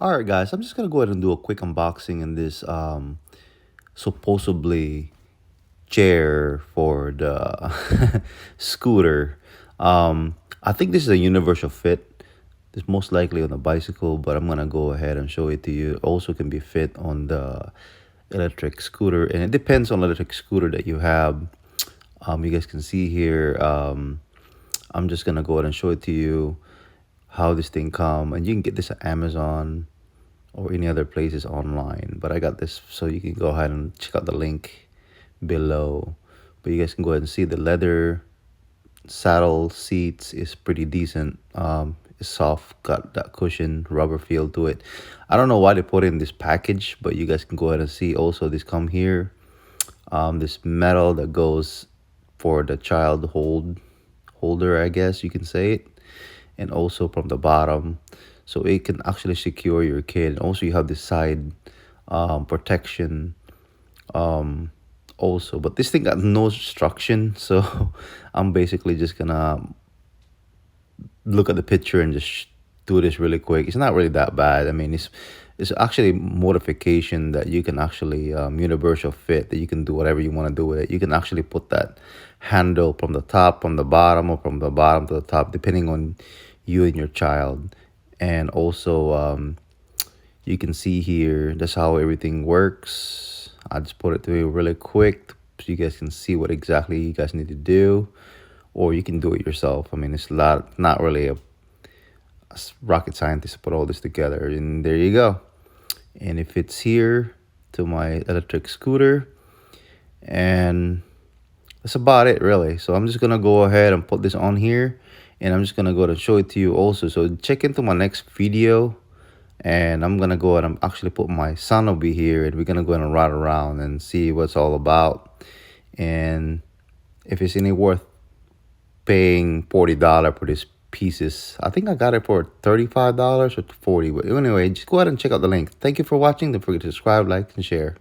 All right, guys, I'm just gonna go ahead and do a quick unboxing in this supposedly chair for the scooter. I think this is a universal fit. This most likely on a bicycle, but I'm gonna go ahead and show it to you. It also can be fit on the electric scooter, and it depends on the electric scooter that you have. You guys can see here. I'm just gonna go ahead and show it to you how this thing come, and you can get this at Amazon or any other places online, but I got this, so you can go ahead and check out the link below. But you guys can go ahead and see the leather saddle seats is pretty decent. It's soft, got that cushion rubber feel to it. I don't know why they put it in this package, but you guys can go ahead and see also this come here, this metal that goes for the child holder, I guess you can say it, and also from the bottom, so it can actually secure your kid. And also you have this side protection also, but this thing got no instruction, so I'm basically just gonna look at the picture and just do this really quick. It's not really that bad. I mean, it's actually modification that you can actually universal fit, that you can do whatever you want to do with it. You can actually put that handle from the top, from the bottom, or from the bottom to the top, depending on you and your child. And also you can see here, that's how everything works. I just put it through really quick so you guys can see what exactly you guys need to do, or you can do it yourself. I mean, it's not really a rocket scientist to put all this together, and there you go. And it fits here to my electric scooter, and that's about it really. So I'm just gonna go ahead and put this on here, and I'm just gonna go to show it to you also. So check into my next video, and I'm gonna go ahead and actually put my son over here, and we're gonna go ahead and ride around and see what's all about, and if it's any worth paying $40 for this pieces. I think I got it for $35 or $40, but anyway, just go ahead and check out the link. Thank you for watching. Don't forget to subscribe, like, and share.